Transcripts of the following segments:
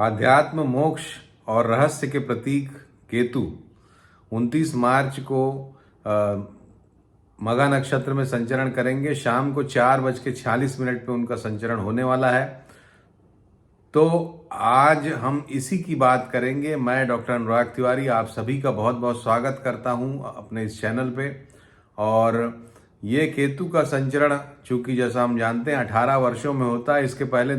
आध्यात्म, मोक्ष और रहस्य के प्रतीक केतु 29 मार्च को मघा नक्षत्र में संचरण करेंगे। शाम को 4:46 पे उनका संचरण होने वाला है। तो आज हम इसी की बात करेंगे। मैं डॉक्टर अनुराग तिवारी आप सभी का बहुत बहुत स्वागत करता हूं अपने इस चैनल पे। और ये केतु का संचरण चूंकि जैसा हम जानते हैं 18 वर्षों में होता है। इसके पहले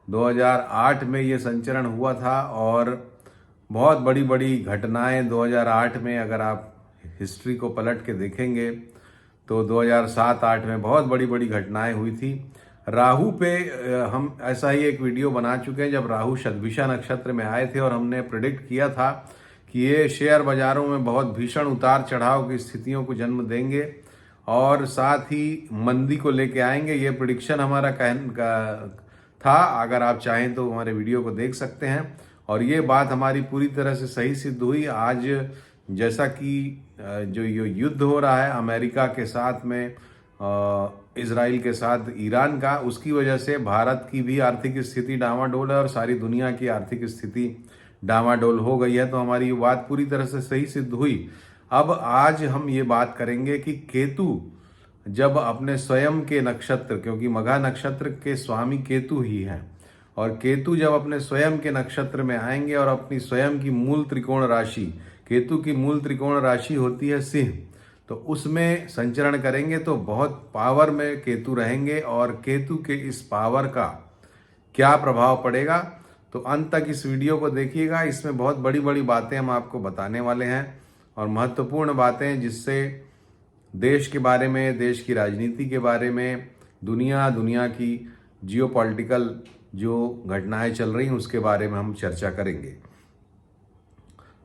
2008 में ये संचरण हुआ था और बहुत बड़ी बड़ी घटनाएं 2008 में, अगर आप हिस्ट्री को पलट के देखेंगे तो 2007-8 में बहुत बड़ी बड़ी घटनाएं हुई थी। राहु पे हम ऐसा ही एक वीडियो बना चुके हैं जब राहु शतभिषा नक्षत्र में आए थे और हमने प्रेडिक्ट किया था कि ये शेयर बाजारों में बहुत भीषण उतार चढ़ाव की स्थितियों को जन्म देंगे और साथ ही मंदी को लेके आएंगे। ये प्रेडिक्शन हमारा था। अगर आप चाहें तो हमारे वीडियो को देख सकते हैं और ये बात हमारी पूरी तरह से सही सिद्ध हुई। आज जैसा कि जो युद्ध हो रहा है अमेरिका के साथ में इजराइल के साथ ईरान का, उसकी वजह से भारत की भी आर्थिक स्थिति डामाडोल है और सारी दुनिया की आर्थिक स्थिति डामाडोल हो गई है। तो हमारी ये बात पूरी तरह से सही सिद्ध हुई। अब आज हम ये बात करेंगे कि केतु जब अपने स्वयं के नक्षत्र, क्योंकि मघा नक्षत्र के स्वामी केतु ही हैं, और केतु जब अपने स्वयं के नक्षत्र में आएंगे और अपनी स्वयं की मूल त्रिकोण राशि, केतु की मूल त्रिकोण राशि होती है सिंह, तो उसमें संचरण करेंगे तो बहुत पावर में केतु रहेंगे। और केतु के इस पावर का क्या प्रभाव पड़ेगा तो अंत तक इस वीडियो को देखिएगा। इसमें बहुत बड़ी बड़ी बातें हम आपको बताने वाले हैं और महत्वपूर्ण बातें, जिससे देश के बारे में, देश की राजनीति के बारे में, दुनिया की जियोपॉलिटिकल जो घटनाएं चल रही हैं उसके बारे में हम चर्चा करेंगे।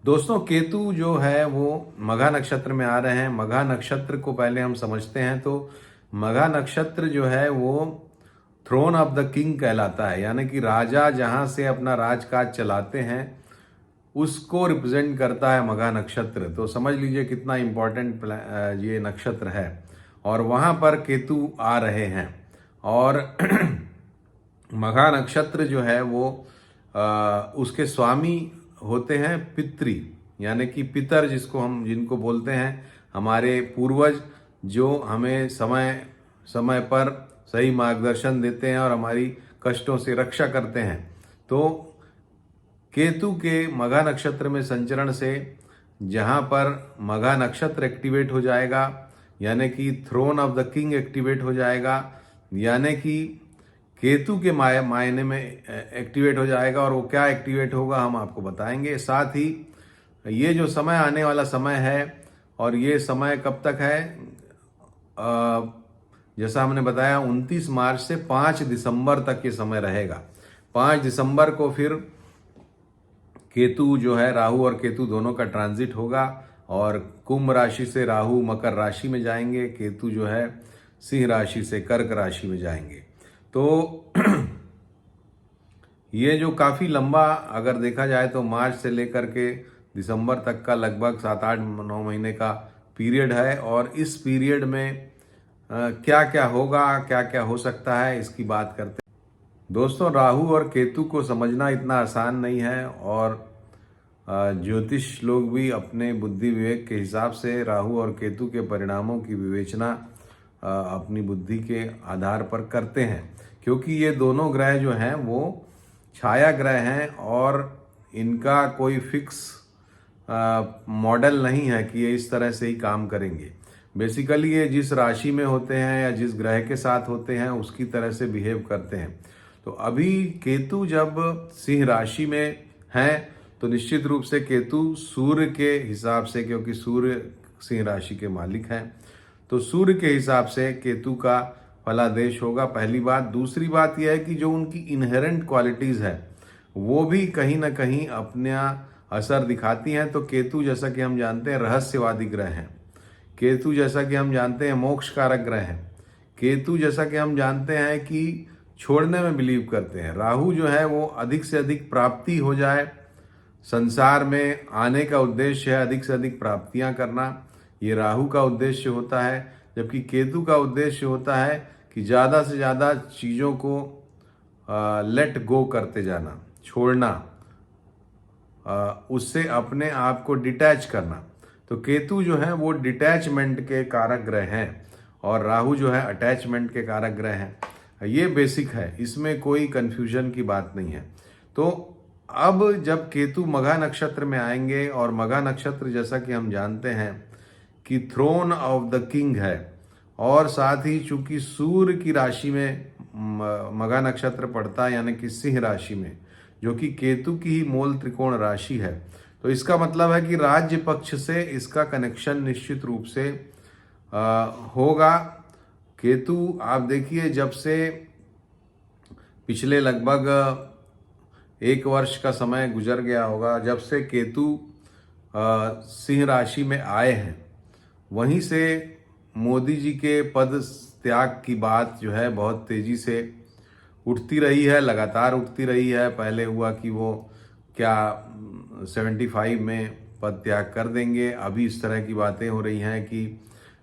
दोस्तों, केतु जो है वो मघा नक्षत्र में आ रहे हैं। मघा नक्षत्र को पहले हम समझते हैं तो मघा नक्षत्र जो है वो थ्रोन ऑफ द किंग कहलाता है, यानी कि राजा जहां से अपना राजकाज चलाते हैं उसको रिप्रेजेंट करता है मघा नक्षत्र। तो समझ लीजिए कितना इम्पोर्टेंट ये नक्षत्र है और वहां पर केतु आ रहे हैं। और मघा नक्षत्र जो है वो उसके स्वामी होते हैं पितृ, यानी कि पितर जिनको बोलते हैं हमारे पूर्वज, जो हमें समय समय पर सही मार्गदर्शन देते हैं और हमारी कष्टों से रक्षा करते हैं। तो केतु के मघा नक्षत्र में संचरण से जहां पर मघा नक्षत्र एक्टिवेट हो जाएगा, यानी कि throne of the king activate हो जाएगा, यानी कि केतु के मायने में एक्टिवेट हो जाएगा। और वो क्या एक्टिवेट होगा हम आपको बताएंगे। साथ ही ये जो समय आने वाला समय है, और ये समय कब तक है, जैसा हमने बताया 29 मार्च से 5 दिसंबर तक ये समय रहेगा। 5 दिसंबर को फिर केतु जो है, राहु और केतु दोनों का ट्रांजिट होगा और कुंभ राशि से राहु मकर राशि में जाएंगे, केतु जो है सिंह राशि से कर्क राशि में जाएंगे। तो ये जो काफ़ी लंबा अगर देखा जाए तो मार्च से लेकर के दिसंबर तक का लगभग 7-8-9 महीने का पीरियड है। और इस पीरियड में क्या क्या होगा, क्या क्या हो सकता है, इसकी बात करते हैं। दोस्तों, राहु और केतु को समझना इतना आसान नहीं है और ज्योतिष लोग भी अपने बुद्धि विवेक के हिसाब से राहु और केतु के परिणामों की विवेचना अपनी बुद्धि के आधार पर करते हैं, क्योंकि ये दोनों ग्रह जो हैं वो छाया ग्रह हैं और इनका कोई फिक्स मॉडल नहीं है कि ये इस तरह से ही काम करेंगे। बेसिकली ये जिस राशि में होते हैं या जिस ग्रह के साथ होते हैं उसकी तरह से बिहेव करते हैं। तो अभी केतु जब सिंह राशि में हैं तो निश्चित रूप से केतु सूर्य के हिसाब से, क्योंकि सूर्य सिंह राशि के मालिक हैं, तो सूर्य के हिसाब से केतु का फलादेश होगा, पहली बात। दूसरी बात यह है कि जो उनकी इनहेरेंट क्वालिटीज़ है वो भी कहीं ना कहीं अपना असर दिखाती हैं। तो केतु जैसा कि हम जानते हैं रहस्यवादी ग्रह हैं, केतु जैसा कि हम जानते हैं मोक्ष कारक ग्रह हैं, केतु जैसा कि हम जानते हैं कि छोड़ने में बिलीव करते हैं। राहु जो है वो अधिक से अधिक प्राप्ति हो जाए, संसार में आने का उद्देश्य है अधिक से अधिक प्राप्तियां करना, ये राहु का उद्देश्य होता है। जबकि केतु का उद्देश्य होता है कि ज़्यादा से ज़्यादा चीज़ों को लेट गो करते जाना, छोड़ना, उससे अपने आप को डिटैच करना। तो केतु जो है वो डिटैचमेंट के कारक ग्रह हैं और राहु जो है अटैचमेंट के कारक ग्रह हैं। ये बेसिक है, इसमें कोई कंफ्यूजन की बात नहीं है। तो अब जब केतु मघा नक्षत्र में आएंगे, और मघा नक्षत्र जैसा कि हम जानते हैं कि थ्रोन ऑफ द किंग है, और साथ ही चूंकि सूर्य की राशि में मघा नक्षत्र पड़ता है, यानी कि सिंह राशि में, जो कि केतु की ही मूल त्रिकोण राशि है, तो इसका मतलब है कि राज्य पक्ष से इसका कनेक्शन निश्चित रूप से होगा। केतु आप देखिए, जब से पिछले लगभग 1 वर्ष का समय गुजर गया होगा, जब से केतु सिंह राशि में आए हैं, वहीं से मोदी जी के पद त्याग की बात जो है बहुत तेजी से उठती रही है, लगातार उठती रही है। पहले हुआ कि वो क्या 75 में पद त्याग कर देंगे, अभी इस तरह की बातें हो रही हैं कि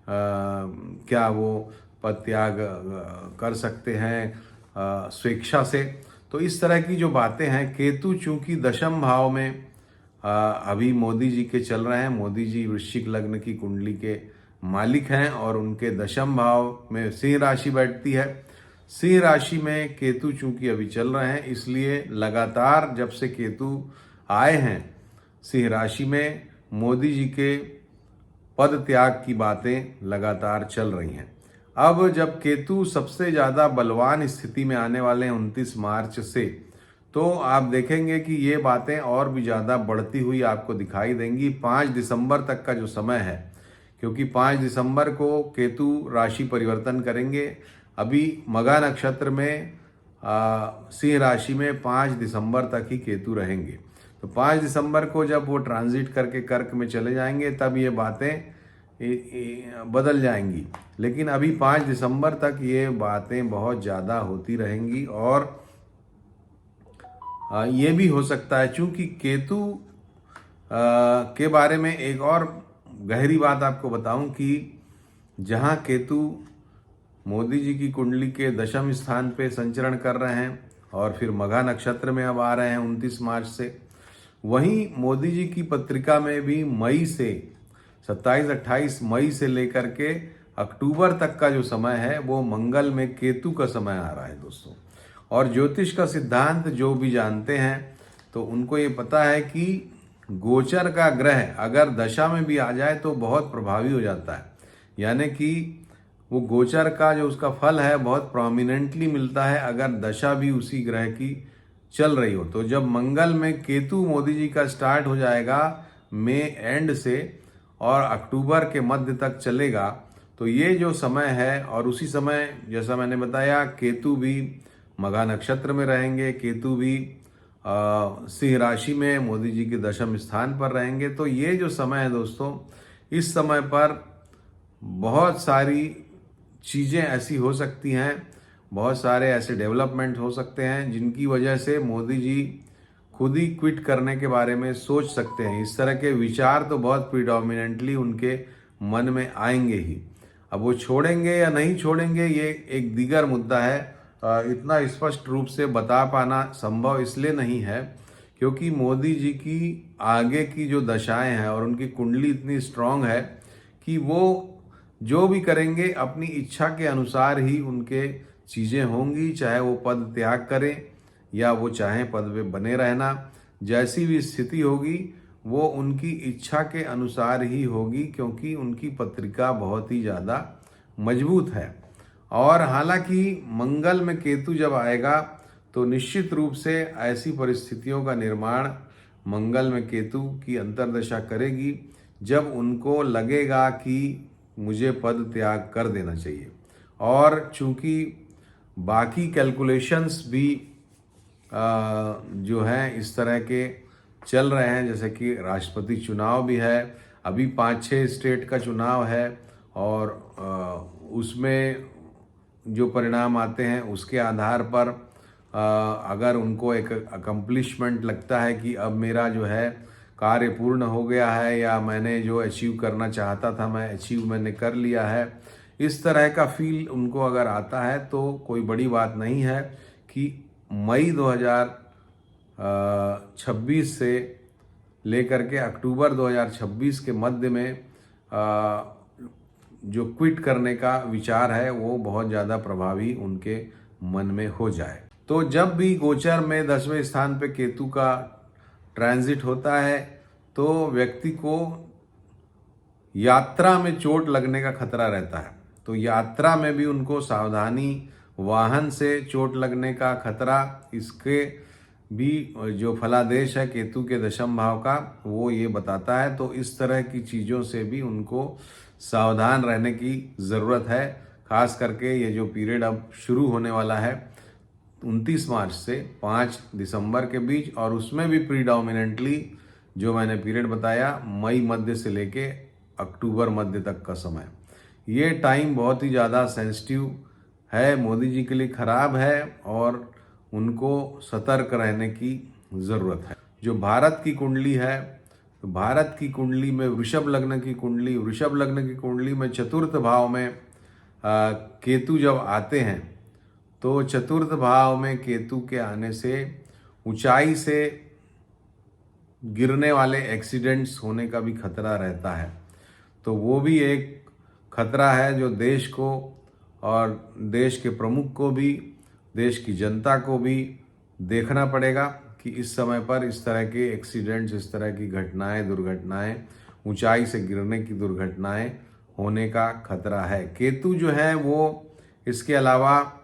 क्या वो पद त्याग कर सकते हैं स्वेच्छा से। तो इस तरह की जो बातें हैं, केतु चूंकि दशम भाव में अभी मोदी जी के चल रहे हैं, मोदी जी वृश्चिक लग्न की कुंडली के मालिक हैं और उनके दशम भाव में सिंह राशि बैठती है। सिंह राशि में केतु चूंकि अभी चल रहे हैं, इसलिए लगातार जब से केतु आए हैं सिंह राशि में, मोदी जी के पद त्याग की बातें लगातार चल रही हैं। अब जब केतु सबसे ज़्यादा बलवान स्थिति में आने वाले हैं 29 मार्च से, तो आप देखेंगे कि ये बातें और भी ज़्यादा बढ़ती हुई आपको दिखाई देंगी 5 दिसंबर तक का जो समय है, क्योंकि 5 दिसंबर को केतु राशि परिवर्तन करेंगे। अभी मघा नक्षत्र में सिंह राशि में 5 दिसंबर तक ही केतु रहेंगे। तो 5 दिसंबर को जब वो ट्रांजिट करके कर्क में चले जाएंगे, तब ये बातें बदल जाएंगी। लेकिन अभी 5 दिसंबर तक ये बातें बहुत ज़्यादा होती रहेंगी। और ये भी हो सकता है, चूंकि केतु के बारे में एक और गहरी बात आपको बताऊं कि जहां केतु मोदी जी की कुंडली के दशम स्थान पे संचरण कर रहे हैं और फिर मघा नक्षत्र में अब आ रहे हैं 29 मार्च से, वहीं मोदी जी की पत्रिका में भी मई से 27-28 मई से लेकर के अक्टूबर तक का जो समय है वो मंगल में केतु का समय आ रहा है दोस्तों। और ज्योतिष का सिद्धांत जो भी जानते हैं तो उनको ये पता है कि गोचर का ग्रह अगर दशा में भी आ जाए तो बहुत प्रभावी हो जाता है, यानी कि वो गोचर का जो उसका फल है बहुत प्रोमिनेंटली मिलता है अगर दशा भी उसी ग्रह की चल रही हो। तो जब मंगल में केतु मोदी जी का स्टार्ट हो जाएगा मई एंड से और अक्टूबर के मध्य तक चलेगा, तो ये जो समय है, और उसी समय जैसा मैंने बताया केतु भी मघा नक्षत्र में रहेंगे, केतु भी सिंह राशि में मोदी जी के दशम स्थान पर रहेंगे। तो ये जो समय है दोस्तों, इस समय पर बहुत सारी चीज़ें ऐसी हो सकती हैं, बहुत सारे ऐसे डेवलपमेंट हो सकते हैं जिनकी वजह से मोदी जी खुद ही क्विट करने के बारे में सोच सकते हैं। इस तरह के विचार तो बहुत प्रिडोमिनेंटली उनके मन में आएंगे ही। अब वो छोड़ेंगे या नहीं छोड़ेंगे ये एक दीगर मुद्दा है। इतना स्पष्ट रूप से बता पाना संभव इसलिए नहीं है क्योंकि मोदी जी की आगे की जो दशाएं हैं और उनकी कुंडली इतनी स्ट्रांग है कि वो जो भी करेंगे अपनी इच्छा के अनुसार ही उनके चीज़ें होंगी, चाहे वो पद त्याग करें या वो चाहें पद पे बने रहना। जैसी भी स्थिति होगी वो उनकी इच्छा के अनुसार ही होगी, क्योंकि उनकी पत्रिका बहुत ही ज़्यादा मजबूत है। और हालांकि मंगल में केतु जब आएगा तो निश्चित रूप से ऐसी परिस्थितियों का निर्माण मंगल में केतु की अंतर्दशा करेगी जब उनको लगेगा कि मुझे पद त्याग कर देना चाहिए। और चूंकि बाकी कैलकुलेशंस भी जो हैं इस तरह के चल रहे हैं, जैसे कि राष्ट्रपति चुनाव भी है, अभी 5-6 स्टेट का चुनाव है और उसमें जो परिणाम आते हैं उसके आधार पर अगर उनको एक अकम्पलिशमेंट लगता है कि अब मेरा जो है कार्य पूर्ण हो गया है या मैंने जो अचीव करना चाहता था मैंने कर लिया है, इस तरह का फील उनको अगर आता है तो कोई बड़ी बात नहीं है कि मई 2026 से लेकर के अक्टूबर 2026 के मध्य में जो क्विट करने का विचार है वो बहुत ज़्यादा प्रभावी उनके मन में हो जाए। तो जब भी गोचर में 10वें स्थान पे केतु का ट्रांजिट होता है तो व्यक्ति को यात्रा में चोट लगने का खतरा रहता है। तो यात्रा में भी उनको सावधानी, वाहन से चोट लगने का खतरा, इसके भी जो फलादेश है केतु के दशम भाव का वो ये बताता है। तो इस तरह की चीज़ों से भी उनको सावधान रहने की ज़रूरत है। खास करके ये जो पीरियड अब शुरू होने वाला है 29 मार्च से 5 दिसंबर के बीच, और उसमें भी प्रीडोमिनेंटली जो मैंने पीरियड बताया मई मध्य से लेके अक्टूबर मध्य तक का समय, ये टाइम बहुत ही ज़्यादा सेंसिटिव है, मोदी जी के लिए खराब है और उनको सतर्क रहने की ज़रूरत है। जो भारत की कुंडली है, तो भारत की कुंडली में वृषभ लग्न की कुंडली में चतुर्थ भाव में केतु जब आते हैं तो चतुर्थ भाव में केतु के आने से ऊंचाई से गिरने वाले एक्सीडेंट्स होने का भी खतरा रहता है। तो वो भी एक खतरा है जो देश को और देश के प्रमुख को भी, देश की जनता को भी देखना पड़ेगा कि इस समय पर इस तरह के एक्सीडेंट्स, इस तरह की घटनाएं, दुर्घटनाएं, ऊंचाई से गिरने की दुर्घटनाएं होने का खतरा है। केतु जो है वो इसके अलावा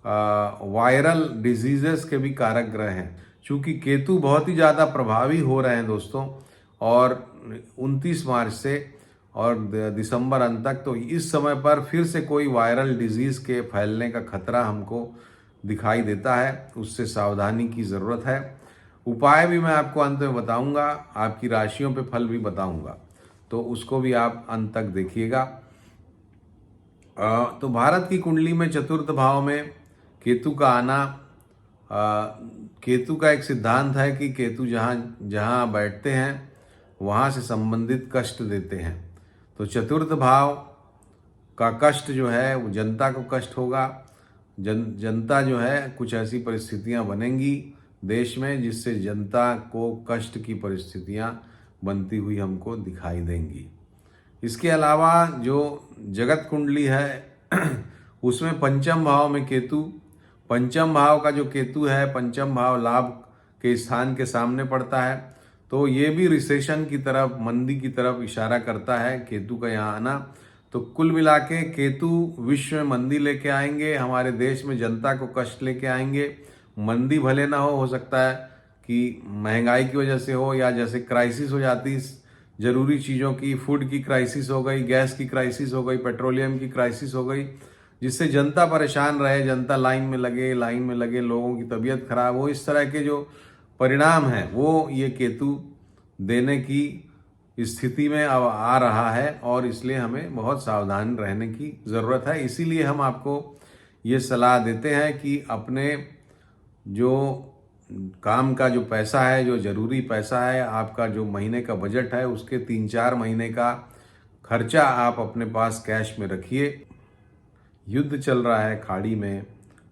वायरल डिजीजेस के भी कारक ग्रह हैं। चूँकि केतु बहुत ही ज़्यादा प्रभावी हो रहे हैं दोस्तों, और 29 मार्च से और दिसंबर अंत तक, तो इस समय पर फिर से कोई वायरल डिजीज़ के फैलने का खतरा हमको दिखाई देता है। उससे सावधानी की ज़रूरत है। उपाय भी मैं आपको अंत में बताऊंगा, आपकी राशियों पे फल भी बताऊंगा, तो उसको भी आप अंत तक देखिएगा। तो भारत की कुंडली में चतुर्थ भाव में केतु का आना, केतु का एक सिद्धांत है कि केतु जहाँ जहाँ बैठते हैं वहाँ से संबंधित कष्ट देते हैं। तो चतुर्थ भाव का कष्ट जो है वो जनता को कष्ट होगा। जनता जो है, कुछ ऐसी परिस्थितियां बनेंगी देश में जिससे जनता को कष्ट की परिस्थितियां बनती हुई हमको दिखाई देंगी। इसके अलावा जो जगत कुंडली है उसमें पंचम भाव में केतु, पंचम भाव का जो केतु है, पंचम भाव लाभ के स्थान के सामने पड़ता है। तो ये भी रिसेशन की तरफ, मंदी की तरफ इशारा करता है केतु का यहाँ आना। तो कुल मिला के केतु विश्व में मंदी लेके आएंगे, हमारे देश में जनता को कष्ट लेके आएंगे। मंदी भले ना हो सकता है कि महंगाई की वजह से हो, या जैसे क्राइसिस हो जाती ज़रूरी चीज़ों की, फूड की क्राइसिस हो गई, गैस की क्राइसिस हो गई, पेट्रोलियम की क्राइसिस हो गई, जिससे जनता परेशान रहे, जनता लाइन में लगे, लोगों की तबीयत खराब हो। इस तरह के जो परिणाम हैं वो ये केतु देने की स्थिति में अब आ रहा है, और इसलिए हमें बहुत सावधान रहने की ज़रूरत है। इसीलिए हम आपको ये सलाह देते हैं कि अपने जो काम का जो पैसा है, जो ज़रूरी पैसा है, आपका जो महीने का बजट है, उसके 3-4 महीने का खर्चा आप अपने पास कैश में रखिए। युद्ध चल रहा है खाड़ी में,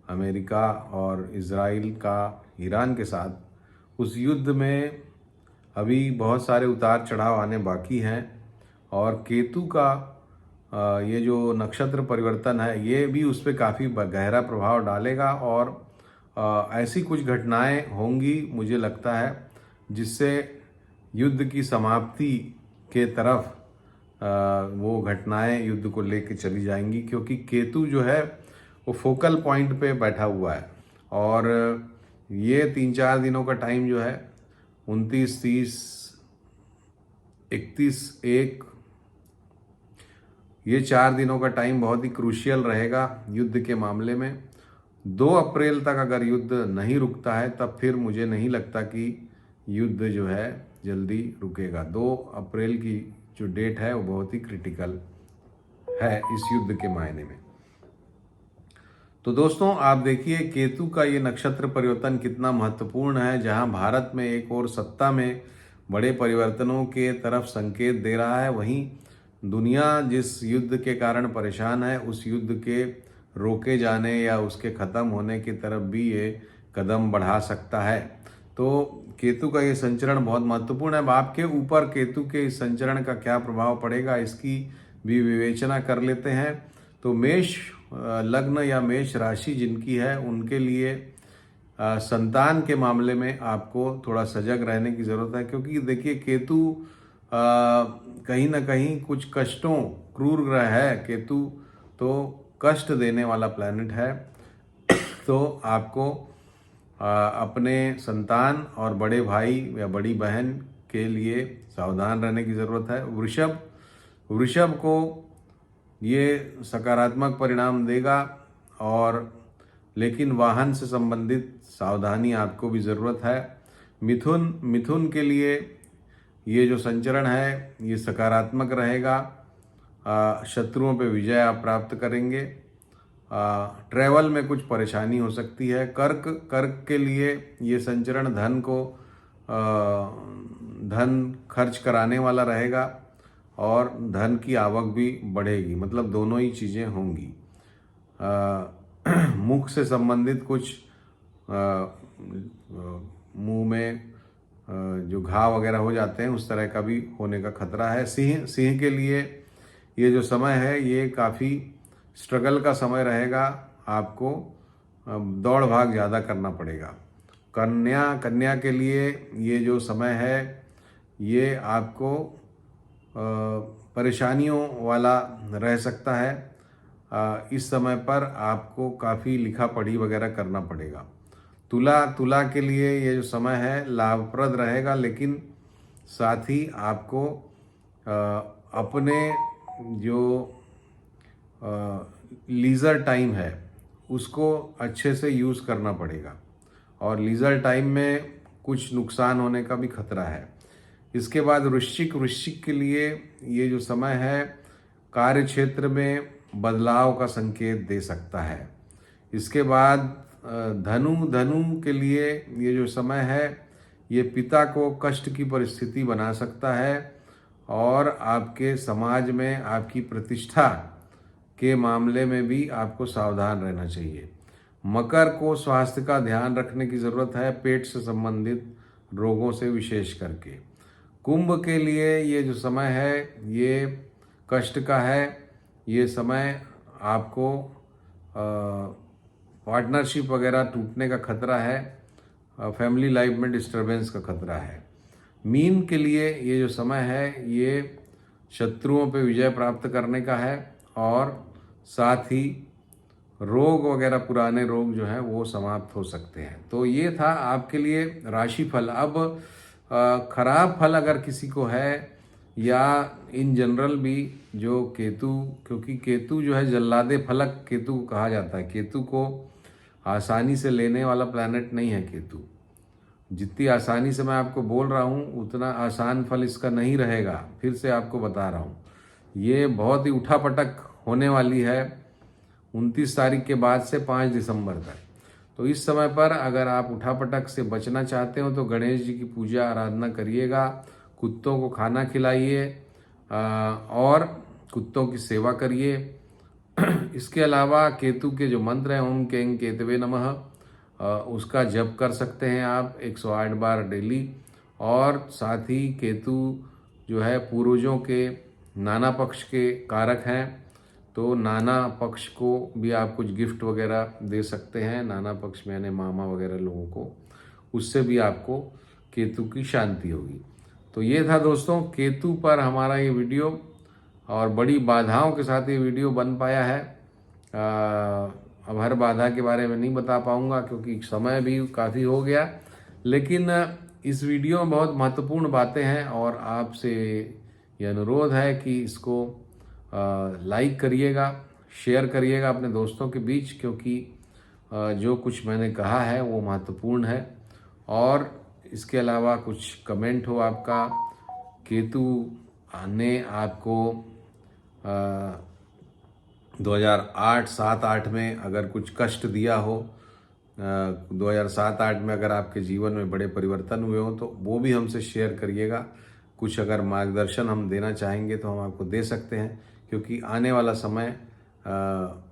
अमेरिका और इज़राइल का ईरान के साथ। उस युद्ध में अभी बहुत सारे उतार चढ़ाव आने बाकी हैं, और केतु का ये जो नक्षत्र परिवर्तन है ये भी उस पर काफ़ी गहरा प्रभाव डालेगा, और ऐसी कुछ घटनाएं होंगी मुझे लगता है जिससे युद्ध की समाप्ति के तरफ वो घटनाएं युद्ध को लेके चली जाएंगी। क्योंकि केतु जो है वो फोकल पॉइंट पे बैठा हुआ है, और ये 3-4 दिनों का टाइम जो है 29, 30, 31, 1, ये 4 दिनों का टाइम बहुत ही क्रूशियल रहेगा युद्ध के मामले में। 2 अप्रैल तक अगर युद्ध नहीं रुकता है तब फिर मुझे नहीं लगता कि युद्ध जो है जल्दी रुकेगा। 2 अप्रैल की जो डेट है वो बहुत ही क्रिटिकल है इस युद्ध के मायने में। तो दोस्तों आप देखिए केतु का ये नक्षत्र परिवर्तन कितना महत्वपूर्ण है। जहां भारत में एक और सत्ता में बड़े परिवर्तनों के तरफ संकेत दे रहा है, वहीं दुनिया जिस युद्ध के कारण परेशान है उस युद्ध के रोके जाने या उसके ख़त्म होने की तरफ भी ये कदम बढ़ा सकता है। तो केतु का ये संचरण बहुत महत्वपूर्ण है। अब आपके ऊपर केतु के इस संचरण का क्या प्रभाव पड़ेगा इसकी भी विवेचना कर लेते हैं। तो मेष लग्न या मेष राशि जिनकी है उनके लिए संतान के मामले में आपको थोड़ा सजग रहने की ज़रूरत है, क्योंकि देखिए केतु कहीं ना कहीं कुछ कष्टों, क्रूर ग्रह है केतु, तो कष्ट देने वाला प्लैनेट है। तो आपको अपने संतान और बड़े भाई या बड़ी बहन के लिए सावधान रहने की ज़रूरत है। वृषभ को ये सकारात्मक परिणाम देगा, और लेकिन वाहन से संबंधित सावधानी आपको भी ज़रूरत है। मिथुन के लिए ये जो संचरण है ये सकारात्मक रहेगा। शत्रुओं पे विजय आप प्राप्त करेंगे। ट्रैवल में कुछ परेशानी हो सकती है। कर्क के लिए ये संचरण धन खर्च कराने वाला रहेगा, और धन की आवक भी बढ़ेगी, मतलब दोनों ही चीज़ें होंगी। मुख से संबंधित कुछ मुंह में जो घाव वगैरह हो जाते हैं उस तरह का भी होने का खतरा है। सिंह के लिए ये जो समय है ये काफ़ी स्ट्रगल का समय रहेगा। आपको दौड़ भाग ज़्यादा करना पड़ेगा। कन्या के लिए ये जो समय है ये आपको परेशानियों वाला रह सकता है। इस समय पर आपको काफ़ी लिखा पढ़ी वगैरह करना पड़ेगा। तुला के लिए ये जो समय है लाभप्रद रहेगा, लेकिन साथ ही आपको अपने जो लीज़र टाइम है उसको अच्छे से यूज़ करना पड़ेगा, और लीज़र टाइम में कुछ नुकसान होने का भी खतरा है। इसके बाद वृश्चिक के लिए ये जो समय है कार्य क्षेत्र में बदलाव का संकेत दे सकता है। इसके बाद धनु के लिए ये जो समय है ये पिता को कष्ट की परिस्थिति बना सकता है, और आपके समाज में आपकी प्रतिष्ठा के मामले में भी आपको सावधान रहना चाहिए। मकर को स्वास्थ्य का ध्यान रखने की ज़रूरत है, पेट से संबंधित रोगों से विशेष करके। कुंभ के लिए ये जो समय है ये कष्ट का है। ये समय आपको पार्टनरशिप वगैरह टूटने का खतरा है, फैमिली लाइफ में डिस्टरबेंस का खतरा है। मीन के लिए ये जो समय है ये शत्रुओं पे विजय प्राप्त करने का है, और साथ ही रोग वगैरह, पुराने रोग जो हैं वो समाप्त हो सकते हैं। तो ये था आपके लिए राशिफल। अब खराब फल अगर किसी को है, या इन जनरल भी जो केतु, क्योंकि केतु जो है जल्लादे फलक केतु को कहा जाता है। केतु को आसानी से लेने वाला प्लैनेट नहीं है केतु। जितनी आसानी से मैं आपको बोल रहा हूँ उतना आसान फल इसका नहीं रहेगा। फिर से आपको बता रहा हूँ, ये बहुत ही उठापटक होने वाली है 29 तारीख के बाद से 5 दिसंबर तक। तो इस समय पर अगर आप उठापटक से बचना चाहते हो तो गणेश जी की पूजा आराधना करिएगा, कुत्तों को खाना खिलाइए और कुत्तों की सेवा करिए। इसके अलावा केतु के जो मंत्र हैं ओम कें केतवे नमः, उसका जप कर सकते हैं आप 108 बार डेली। और साथ ही केतु जो है पूर्वजों के नाना पक्ष के कारक हैं, तो नाना पक्ष को भी आप कुछ गिफ्ट वगैरह दे सकते हैं। नाना पक्ष में यानी मामा वगैरह लोगों को, उससे भी आपको केतु की शांति होगी। तो ये था दोस्तों केतु पर हमारा ये वीडियो, और बड़ी बाधाओं के साथ ये वीडियो बन पाया है। अब हर बाधा के बारे में नहीं बता पाऊँगा क्योंकि समय भी काफ़ी हो गया, लेकिन इस वीडियो में बहुत महत्वपूर्ण बातें हैं, और आपसे ये अनुरोध है कि इसको लाइक करिएगा, शेयर करिएगा अपने दोस्तों के बीच, क्योंकि जो कुछ मैंने कहा है वो महत्वपूर्ण है। और इसके अलावा कुछ कमेंट हो आपका, केतु ने आपको 2007-8 में अगर कुछ कष्ट दिया हो, 2007-8 में अगर आपके जीवन में बड़े परिवर्तन हुए हो तो वो भी हमसे शेयर करिएगा। कुछ अगर मार्गदर्शन हम देना चाहेंगे तो हम आपको दे सकते हैं, क्योंकि आने वाला समय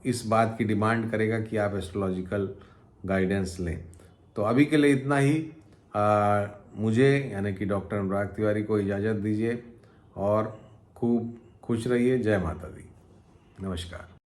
इस बात की डिमांड करेगा कि आप एस्ट्रोलॉजिकल गाइडेंस लें। तो अभी के लिए इतना ही। मुझे यानी कि डॉक्टर अनुराग तिवारी को इजाज़त दीजिए और खूब खुश रहिए। जय माता दी। नमस्कार।